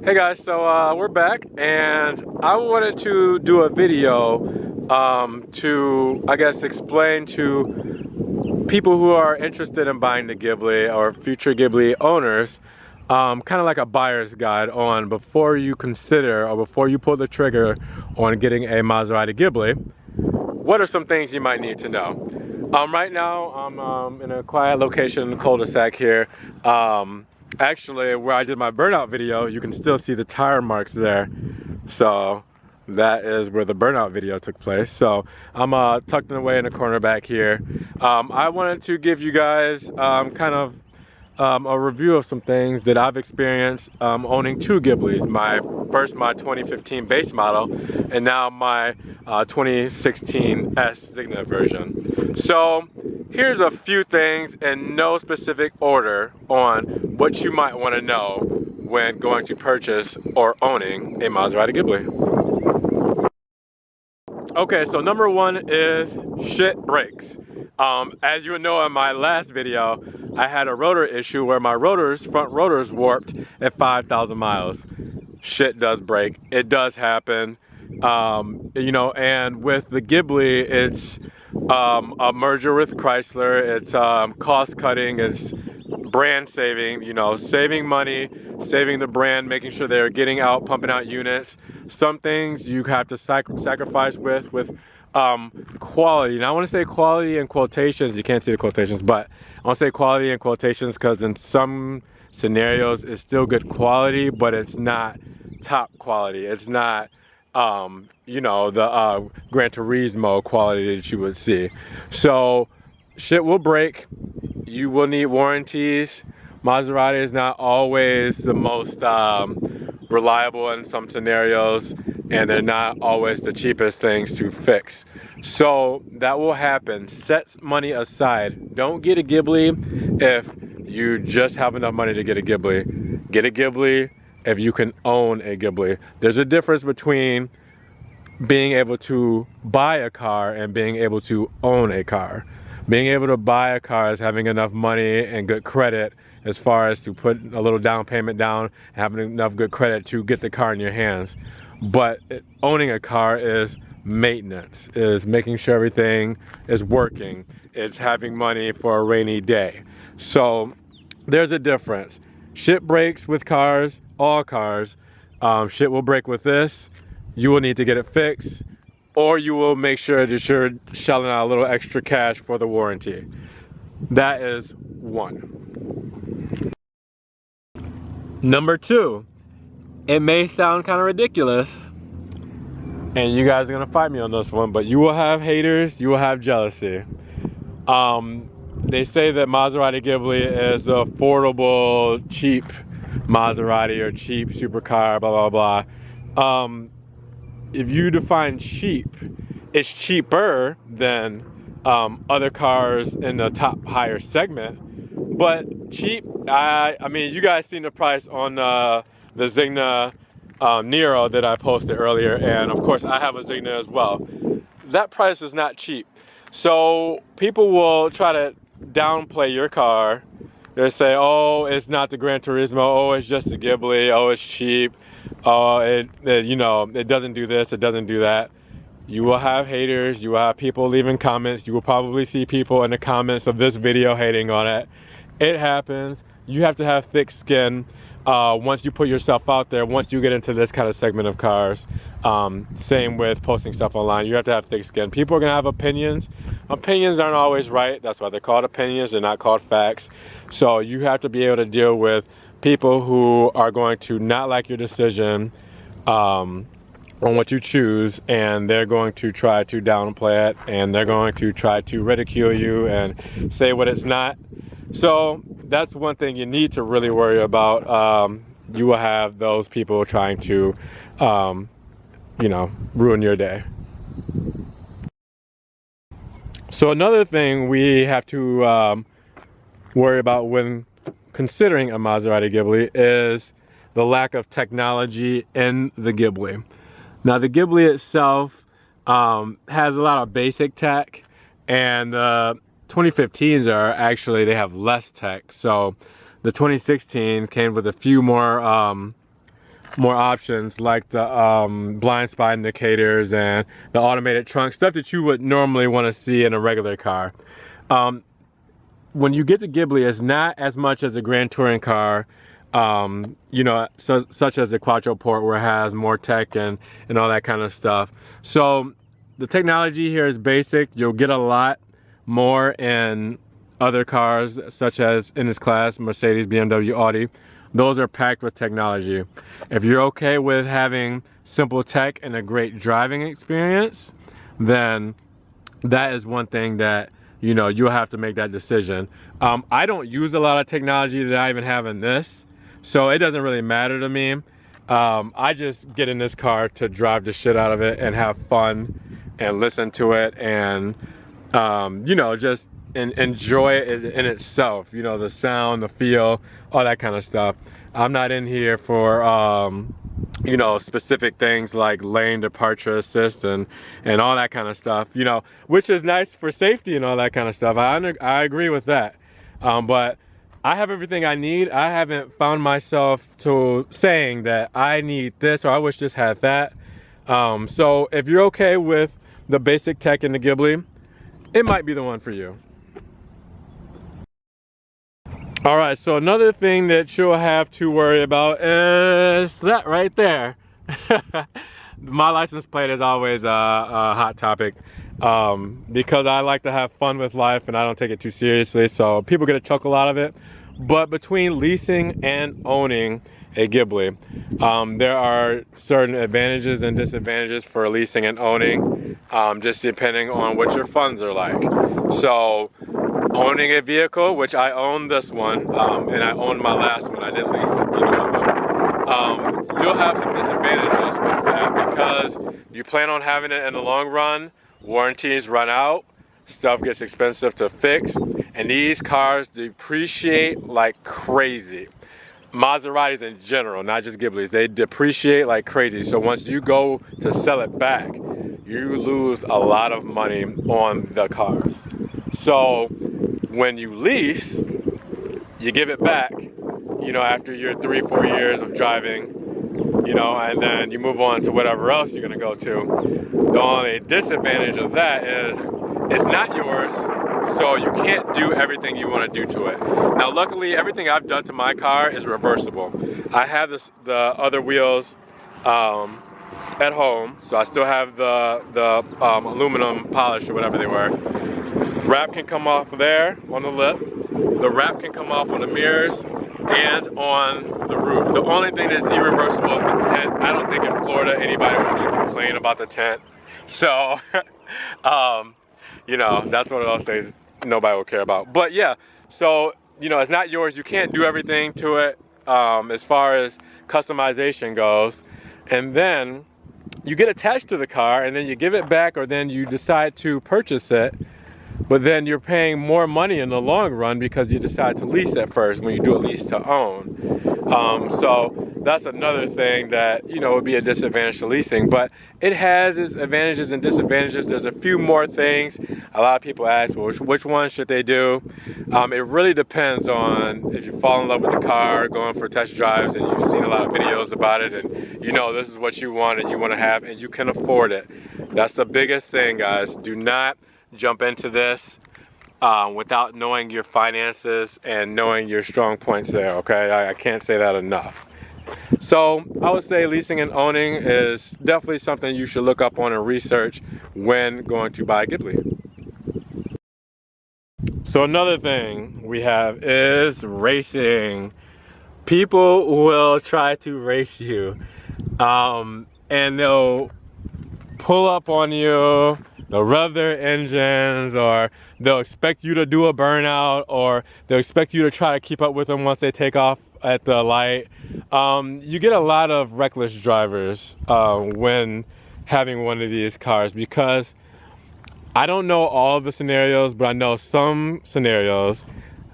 Hey guys, so we're back, and I wanted to do a video to, I guess, explain to people who are interested in buying the Ghibli or future Ghibli owners, kind of like a buyer's guide on before you consider or before you pull the trigger on getting a Maserati Ghibli, what are some things you might need to know? Right now, I'm in a quiet location in the cul-de-sac here. Actually, where I did my burnout video, you can still see the tire marks there. So that is where the burnout video took place. So I'm tucked away in a corner back here. I wanted to give you guys kind of a review of some things that I've experienced owning two Ghiblis. My 2015 base model, and now my 2016 S Signa version. So here's a few things in no specific order on what you might want to know when going to purchase or owning a Maserati Ghibli. Okay, so number one is shit brakes. As you know, in my last video, I had a rotor issue where my front rotors warped at 5,000 miles. Shit does break. It does happen. You know, and with the Ghibli, it's a merger with Chrysler. It's cost cutting. It's brand saving. You know, saving money, saving the brand, making sure they're getting out, pumping out units. Some things you have to sacrifice with quality. Now I want to say quality in quotations. You can't see the quotations, but I want to say quality in quotations because in some scenarios it's still good quality, but it's not top quality. It's not you know, the Gran Turismo quality that you would see. So shit will break. You will need warranties. Maserati is not always the most reliable in some scenarios, and they're not always the cheapest things to fix. So that will happen. Set money aside. Don't get a Ghibli if you just have enough money to get a Ghibli. Get a Ghibli if you can own a Ghibli. There's a difference between being able to buy a car and being able to own a car. Being able to buy a car is having enough money and good credit as far as to put a little down payment down, having enough good credit to get the car in your hands. But owning a car is maintenance, is making sure everything is working. It's having money for a rainy day. So there's a difference. Shit breaks with cars, all cars. Shit will break with this. You will need to get it fixed, or you will make sure that you're shelling out a little extra cash for the warranty. That is one. Number two, it may sound kind of ridiculous, and you guys are gonna fight me on this one, but you will have haters, you will have jealousy. They say that Maserati Ghibli is the affordable, cheap Maserati or cheap supercar, blah, blah, blah. If you define cheap, it's cheaper than other cars in the top higher segment. But cheap, I mean, you guys seen the price on the Signa Nero that I posted earlier, and of course I have a Signa as well. That price is not cheap. So people will try to downplay your car. They say, oh, it's not the Gran Turismo, oh, it's just the Ghibli, oh, it's cheap, oh, you know, it doesn't do this, it doesn't do that. You will have haters, you will have people leaving comments, you will probably see people in the comments of this video hating on it. It happens. You have to have thick skin once you put yourself out there, once you get into this kind of segment of cars. Same with posting stuff online. You have to have thick skin. People are gonna have opinions. Opinions aren't always right. That's why they're called opinions. They're not called facts. So you have to be able to deal with people who are going to not like your decision on what you choose, and they're going to try to downplay it, and they're going to try to ridicule you and say what it's not. So that's one thing you need to really worry about. You will have those people trying to you know, ruin your day. So another thing we have to worry about when considering a Maserati Ghibli is the lack of technology in the Ghibli. Now the Ghibli itself has a lot of basic tech, and the 2015s are actually, they have less tech. So the 2016 came with a few more more options like the blind spot indicators and the automated trunk, stuff that you would normally want to see in a regular car. When you get the Ghibli, it's not as much as a Grand Touring car, you know, such as the Quattroport, where it has more tech and all that kind of stuff. So the technology here is basic. You'll get a lot more in other cars, such as in this class, Mercedes, BMW, Audi. Those are packed with technology. If you're okay with having simple tech and a great driving experience, then that is one thing that, you know, you'll have to make that decision. I don't use a lot of technology that I even have in this, so it doesn't really matter to me. I just get in this car to drive the shit out of it and have fun and listen to it and, you know, just enjoy it in itself. You know, the sound, the feel, all that kind of stuff. I'm not in here for, you know, specific things like lane departure assist and all that kind of stuff, you know, which is nice for safety and all that kind of stuff. I agree with that. But I have everything I need. I haven't found myself to saying that I need this or I wish this had that. So if you're okay with the basic tech in the Ghibli, it might be the one for you. All right, so another thing that you'll have to worry about is that right there. My license plate is always a hot topic because I like to have fun with life and I don't take it too seriously, so people get a chuckle out of it. But between leasing and owning a Ghibli, there are certain advantages and disadvantages for leasing and owning, just depending on what your funds are like. So owning a vehicle, which I own this one, and I owned my last one, I didn't lease either of them. You'll have some disadvantages with that because you plan on having it in the long run, warranties run out, stuff gets expensive to fix, and these cars depreciate like crazy. Maseratis in general, not just Ghiblis, they depreciate like crazy. So once you go to sell it back, you lose a lot of money on the car. So when you lease, you give it back, you know, after your 3-4 years of driving, you know, and then you move on to whatever else you're gonna go to. The only disadvantage of that is it's not yours, so you can't do everything you want to do to it. Now, luckily, everything I've done to my car is reversible. I have the other wheels at home, so I still have the aluminum polish or whatever they were. Wrap can come off there on the lip. The wrap can come off on the mirrors and on the roof. The only thing that's irreversible is the tent. I don't think in Florida anybody would really complain about the tent. So, you know, that's one of those things nobody will care about. But yeah, so, you know, it's not yours. You can't do everything to it as far as customization goes. And then you get attached to the car and then you give it back, or then you decide to purchase it. But then you're paying more money in the long run because you decide to lease at first when you do a lease to own. So that's another thing that, you know, would be a disadvantage to leasing. But it has its advantages and disadvantages. There's a few more things. A lot of people ask, well, which one should they do? It really depends on if you fall in love with the car, going for test drives, and you've seen a lot of videos about it, and you know this is what you want and you want to have, and you can afford it. That's the biggest thing, guys. Do not jump into this without knowing your finances and knowing your strong points there, okay? I can't say that enough. So I would say leasing and owning is definitely something you should look up on and research when going to buy a Ghibli. So another thing we have is racing. People will try to race you and they'll pull up on you. They'll rev their engines, or they'll expect you to do a burnout, or they'll expect you to try to keep up with them once they take off at the light. You get a lot of reckless drivers when having one of these cars, because I don't know all of the scenarios, but I know some scenarios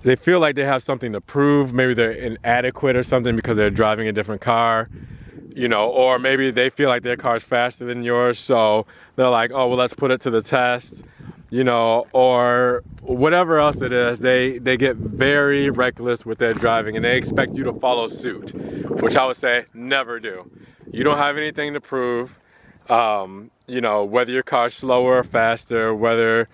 they feel like they have something to prove. Maybe they're inadequate or something because they're driving a different car. You know, or maybe they feel like their car's faster than yours, so they're like, oh, well, let's put it to the test, you know, or whatever else it is. They get very reckless with their driving and they expect you to follow suit, which I would say never do. You don't have anything to prove. You know, whether your car's slower or faster, whether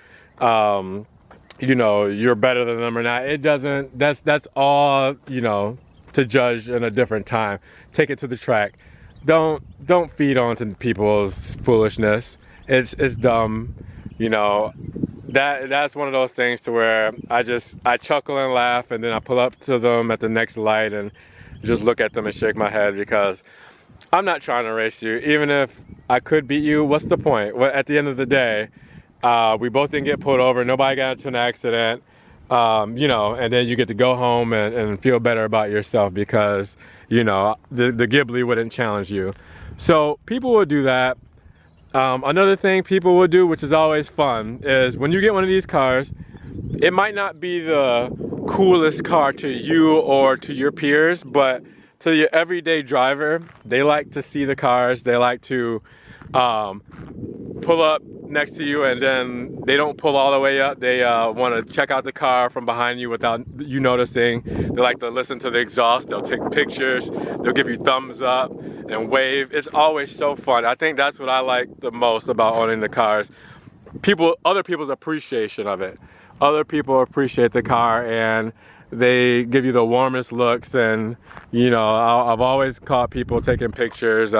you know, you're better than them or not. It doesn't, that's all, you know, to judge in a different time. Take it to the track. Don't feed on to people's foolishness. It's dumb, you know. That's one of those things to where I chuckle and laugh, and then I pull up to them at the next light and just look at them and shake my head, because I'm not trying to race you. Even if I could beat you, what's the point? Well, at the end of the day, we both didn't get pulled over. Nobody got into an accident, you know, and then you get to go home and feel better about yourself because, you know, the Ghibli wouldn't challenge you. So people will do that. Another thing people will do, which is always fun, is when you get one of these cars, it might not be the coolest car to you or to your peers, but to your everyday driver, they like to see the cars. They like to pull up next to you, and then they don't pull all the way up. They want to check out the car from behind you without you noticing. They like to listen to the exhaust. They'll take pictures. They'll give you thumbs up and wave. It's always so fun. I think that's what I like the most about owning the cars. Other people's appreciation of it. Other people appreciate the car, and they give you the warmest looks. And you know, I've always caught people taking pictures.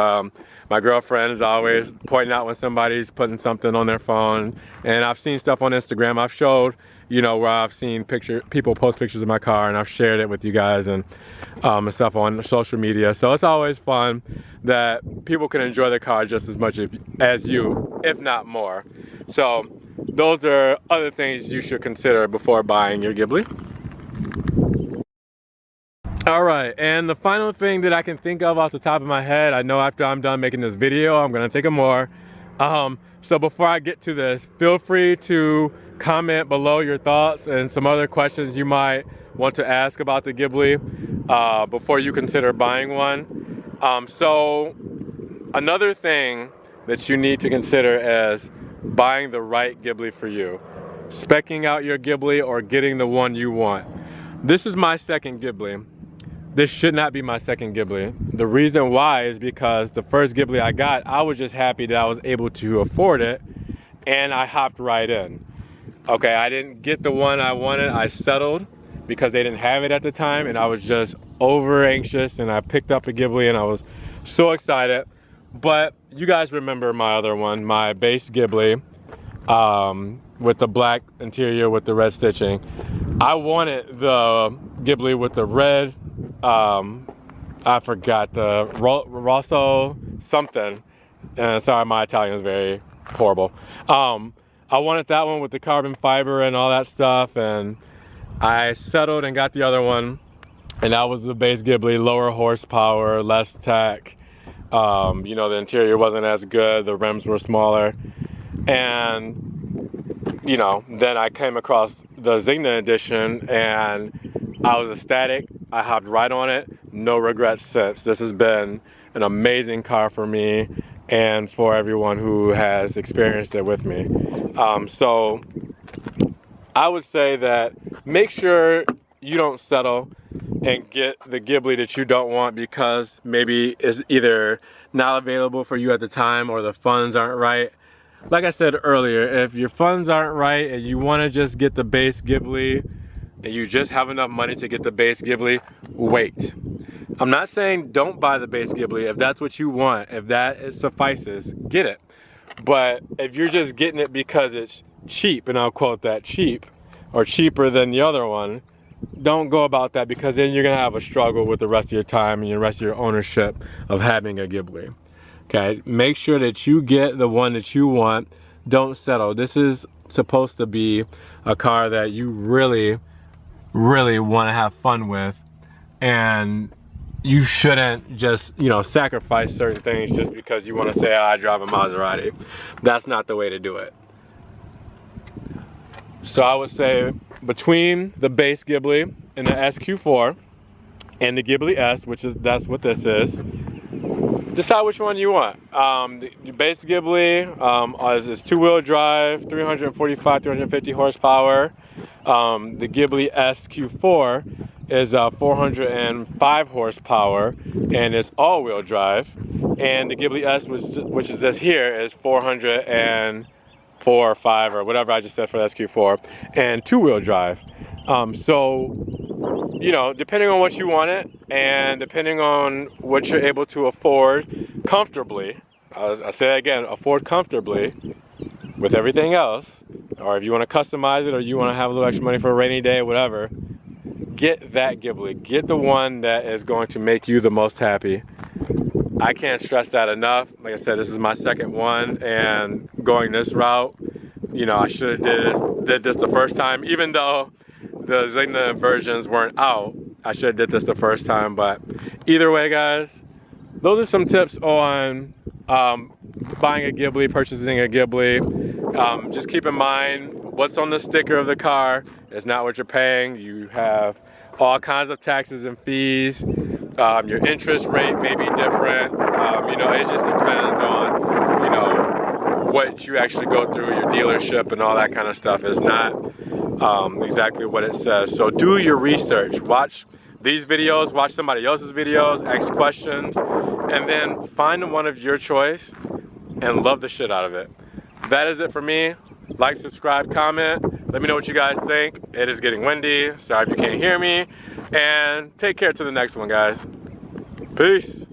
My girlfriend is always pointing out when somebody's putting something on their phone, and I've seen stuff on Instagram. I've showed, you know, where I've seen people post pictures of my car, and I've shared it with you guys and stuff on social media. So it's always fun that people can enjoy the car just as much as you, if not more. So those are other things you should consider before buying your Ghibli. All right, and the final thing that I can think of off the top of my head, I know after I'm done making this video, I'm gonna think of more. So before I get to this, feel free to comment below your thoughts and some other questions you might want to ask about the Ghibli before you consider buying one. So another thing that you need to consider is buying the right Ghibli for you. Speccing out your Ghibli or getting the one you want. This is my second Ghibli. This should not be my second Ghibli. The reason why is because the first Ghibli I got, I was just happy that I was able to afford it, and I hopped right in. Okay, I didn't get the one I wanted. I settled because they didn't have it at the time, and I was just over anxious, and I picked up a Ghibli and I was so excited. But you guys remember my other one, my base Ghibli with the black interior with the red stitching. I wanted the Ghibli with the red, I forgot the Rosso something. Sorry, my Italian is very horrible. I wanted that one with the carbon fiber and all that stuff, and I settled and got the other one, and that was the base Ghibli, lower horsepower, less tech. You know, the interior wasn't as good, the rims were smaller, and you know, then I came across the Zigna edition and I was ecstatic. I hopped right on it, no regrets since. This has been an amazing car for me and for everyone who has experienced it with me. So I would say that make sure you don't settle and get the Ghibli that you don't want because maybe it's either not available for you at the time or the funds aren't right. Like I said earlier, if your funds aren't right and you want to just get the base Ghibli and you just have enough money to get the base Ghibli, wait. I'm not saying don't buy the base Ghibli. If that's what you want, if that suffices, get it. But if you're just getting it because it's cheap, and I'll quote that, cheap, or cheaper than the other one, don't go about that, because then you're going to have a struggle with the rest of your time and the rest of your ownership of having a Ghibli. Okay, make sure that you get the one that you want. Don't settle. This is supposed to be a car that you really, really want to have fun with, and you shouldn't just, you know, sacrifice certain things just because you want to say, oh, I drive a Maserati. That's not the way to do it. So I would say between the base Ghibli and the SQ4 and the Ghibli S, that's what this is, decide which one you want. The base Ghibli is two-wheel drive, 345, 350 horsepower. The Ghibli SQ4 is 405 horsepower, and it's all-wheel drive. and the Ghibli S, which is this here, is 404 or 5 or whatever I just said for the SQ4, and 2-wheel drive. So, you know, depending on what you want it and depending on what you're able to afford comfortably, I say that again, afford comfortably with everything else, or if you want to customize it or you want to have a little extra money for a rainy day or whatever, get that Ghibli. Get the one that is going to make you the most happy. I can't stress that enough. Like I said, this is my second one, and going this route, you know, I should have did this the first time, even though the Zegna versions weren't out. I should have did this the first time, but either way, guys, those are some tips on buying a Ghibli, purchasing a Ghibli. Just keep in mind what's on the sticker of the car is not what you're paying. You have all kinds of taxes and fees. Your interest rate may be different. You know, it just depends on, you know, what you actually go through, your dealership and all that kind of stuff is not exactly what it says. So do your research. Watch these videos, watch somebody else's videos, ask questions, and then find one of your choice and love the shit out of it. That is it for me. Like, subscribe, comment. Let me know what you guys think. It is getting windy. Sorry if you can't hear me. And take care to the next one, guys. Peace.